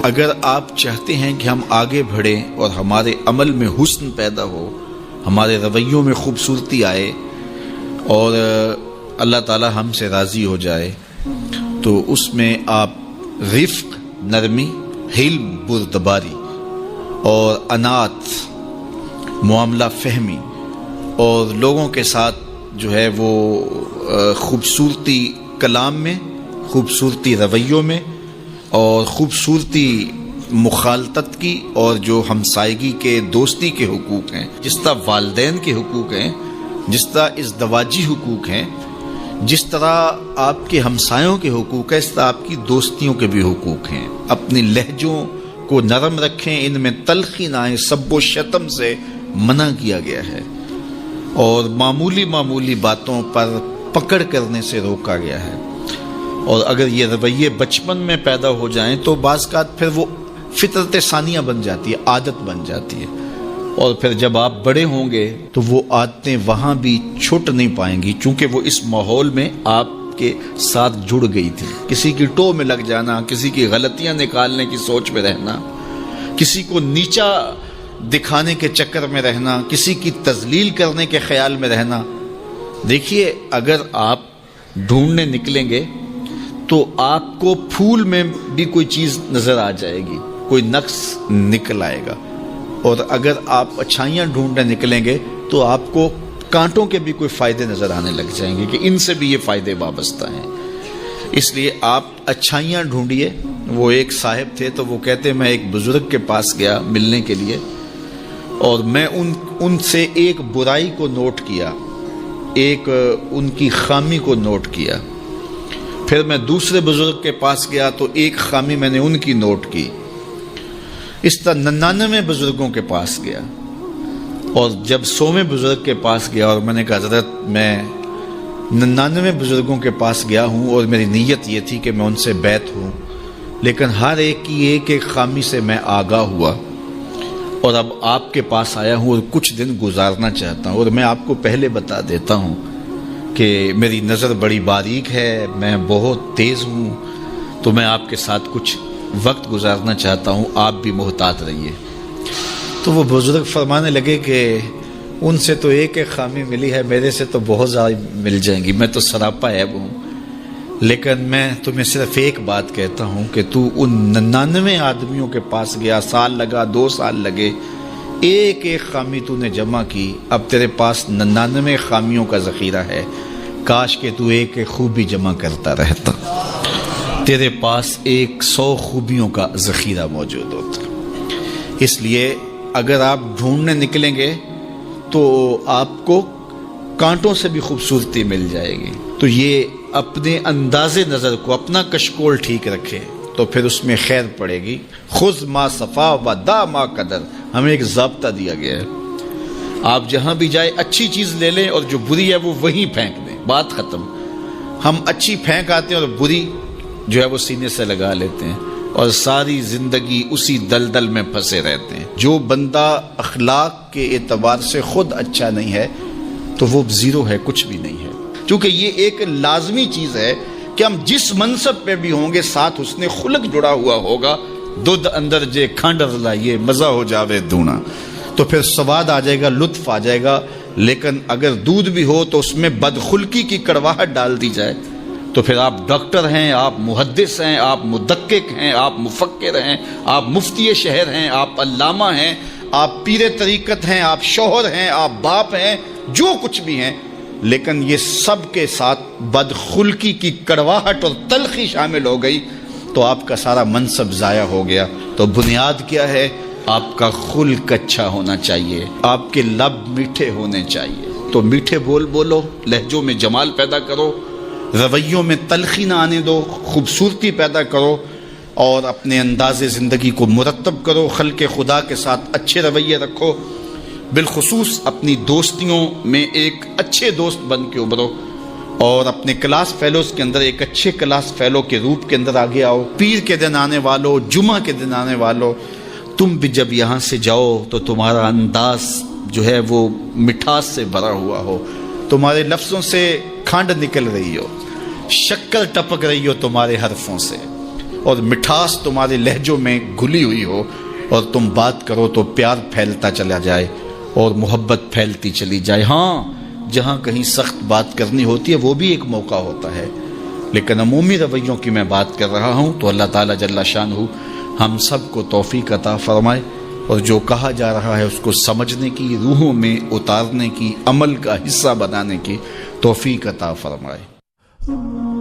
اگر آپ چاہتے ہیں کہ ہم آگے بڑھیں اور ہمارے عمل میں حسن پیدا ہو، ہمارے رویوں میں خوبصورتی آئے اور اللہ تعالی ہم سے راضی ہو جائے، تو اس میں آپ رفق، نرمی، حلم، بردباری اور انات، معاملہ فہمی اور لوگوں کے ساتھ جو ہے وہ خوبصورتی کلام میں، خوبصورتی رویوں میں اور خوبصورتی مخالطت کی، اور جو ہمسائیگی کے دوستی کے حقوق ہیں، جس طرح والدین کے حقوق ہیں، جس طرح ازدواجی حقوق ہیں، جس طرح آپ کے ہمسایوں کے حقوق ہیں، اس طرح آپ کی دوستیوں کے بھی حقوق ہیں۔ اپنی لہجوں کو نرم رکھیں، ان میں تلخی نہ آئے، سب و شتم سے منع کیا گیا ہے اور معمولی باتوں پر پکڑ کرنے سے روکا گیا ہے۔ اور اگر یہ رویے بچپن میں پیدا ہو جائیں تو بعض اوقات پھر وہ فطرت ثانیہ بن جاتی ہے، عادت بن جاتی ہے، اور پھر جب آپ بڑے ہوں گے تو وہ عادتیں وہاں بھی چھوٹ نہیں پائیں گی، چونکہ وہ اس ماحول میں آپ کے ساتھ جڑ گئی تھی۔ کسی کی ٹو میں لگ جانا، کسی کی غلطیاں نکالنے کی سوچ میں رہنا، کسی کو نیچا دکھانے کے چکر میں رہنا، کسی کی تذلیل کرنے کے خیال میں رہنا۔ دیکھیے، اگر آپ ڈھونڈنے نکلیں گے تو آپ کو پھول میں بھی کوئی چیز نظر آ جائے گی، کوئی نقص نکل آئے گا، اور اگر آپ اچھائیاں ڈھونڈنے نکلیں گے تو آپ کو کانٹوں کے بھی کوئی فائدے نظر آنے لگ جائیں گے کہ ان سے بھی یہ فائدے وابستہ ہیں۔ اس لیے آپ اچھائیاں ڈھونڈیے۔ وہ ایک صاحب تھے تو وہ کہتے میں ایک بزرگ کے پاس گیا ملنے کے لیے، اور میں ان سے ایک برائی کو نوٹ کیا، ایک ان کی خامی کو نوٹ کیا۔ پھر میں دوسرے بزرگ کے پاس گیا تو ایک خامی میں نے ان کی نوٹ کی۔ اس طرح 99 بزرگوں کے پاس گیا، اور جب 100ویں بزرگ کے پاس گیا اور میں نے کہا حضرت میں 99 بزرگوں کے پاس گیا ہوں اور میری نیت یہ تھی کہ میں ان سے بیعت ہوں، لیکن ہر ایک کی ایک خامی سے میں آگاہ ہوا، اور اب آپ کے پاس آیا ہوں اور کچھ دن گزارنا چاہتا ہوں، اور میں آپ کو پہلے بتا دیتا ہوں کہ میری نظر بڑی باریک ہے، میں بہت تیز ہوں، تو میں آپ کے ساتھ کچھ وقت گزارنا چاہتا ہوں، آپ بھی محتاط رہیے۔ تو وہ بزرگ فرمانے لگے کہ ان سے تو ایک خامی ملی ہے، میرے سے تو بہت زیادہ مل جائیں گی، میں تو سراپا عیب ہوں، لیکن میں تمہیں صرف ایک بات کہتا ہوں کہ تو ان 99 آدمیوں کے پاس گیا، سال لگا، 2 سال لگے، ایک خامی تو نے جمع کی، اب تیرے پاس 99 خامیوں کا ذخیرہ ہے، کاش کہ تو ایک خوبی جمع کرتا رہتا، تیرے پاس 100 خوبیوں کا ذخیرہ موجود ہوتا۔ اس لیے اگر آپ ڈھونڈنے نکلیں گے تو آپ کو کانٹوں سے بھی خوبصورتی مل جائے گی۔ تو یہ اپنے انداز نظر کو، اپنا کشکول ٹھیک رکھے تو پھر اس میں خیر پڑے گی۔ خذ ما صفا و دا ما قدر، ہمیں ایک ضابطہ دیا گیا ہے، آپ جہاں بھی جائے اچھی چیز لے لیں اور جو بری ہے وہ وہیں پھینک دیں، بات ختم۔ ہم اچھی پھینک آتے ہیں اور بری جو ہے وہ سینے سے لگا لیتے ہیں، اور ساری زندگی اسی دلدل میں پھنسے رہتے ہیں۔ جو بندہ اخلاق کے اعتبار سے خود اچھا نہیں ہے تو وہ زیرو ہے، کچھ بھی نہیں ہے، کیونکہ یہ ایک لازمی چیز ہے کہ ہم جس منصب پہ بھی ہوں گے ساتھ اس نے خلق جڑا ہوا ہوگا۔ دودھ اندر جے کھانڈ لائیے مزہ ہو جاوے دونا، تو پھر سواد آ جائے گا، لطف آ جائے گا۔ لیکن اگر دودھ بھی ہو تو اس میں بدخلقی کی کڑواہٹ ڈال دی جائے تو پھر آپ ڈاکٹر ہیں، آپ محدث ہیں، آپ مدقق ہیں، آپ مفکر ہیں، آپ مفتی شہر ہیں، آپ علامہ ہیں، آپ پیر طریقت ہیں، آپ شوہر ہیں، آپ باپ ہیں، جو کچھ بھی ہیں، لیکن یہ سب کے ساتھ بدخلقی کی کڑواہٹ اور تلخی شامل ہو گئی تو آپ کا سارا منصب ضائع ہو گیا۔ تو بنیاد کیا ہے؟ آپ کا خلق اچھا ہونا چاہیے، آپ کے لب میٹھے ہونے چاہیے۔ تو میٹھے بول بولو، لہجوں میں جمال پیدا کرو، رویوں میں تلخی نہ آنے دو، خوبصورتی پیدا کرو، اور اپنے انداز زندگی کو مرتب کرو، خلق خدا کے ساتھ اچھے رویے رکھو، بالخصوص اپنی دوستیوں میں ایک اچھے دوست بن کے ابھرو، اور اپنے کلاس فیلوز کے اندر ایک اچھے کلاس فیلو کے روپ کے اندر آگے آؤ۔ پیر کے دن آنے والو، جمعہ کے دن آنے والو، تم بھی جب یہاں سے جاؤ تو تمہارا انداز جو ہے وہ مٹھاس سے بھرا ہوا ہو، تمہارے لفظوں سے کھانڈ نکل رہی ہو، شکر ٹپک رہی ہو تمہارے حرفوں سے، اور مٹھاس تمہارے لہجوں میں گھلی ہوئی ہو، اور تم بات کرو تو پیار پھیلتا چلا جائے اور محبت پھیلتی چلی جائے۔ ہاں، جہاں کہیں سخت بات کرنی ہوتی ہے وہ بھی ایک موقع ہوتا ہے، لیکن عمومی رویوں کی میں بات کر رہا ہوں۔ تو اللہ تعالیٰ جل شانہ ہم سب کو توفیق عطا فرمائے، اور جو کہا جا رہا ہے اس کو سمجھنے کی، روحوں میں اتارنے کی، عمل کا حصہ بنانے کی توفیق عطا فرمائے۔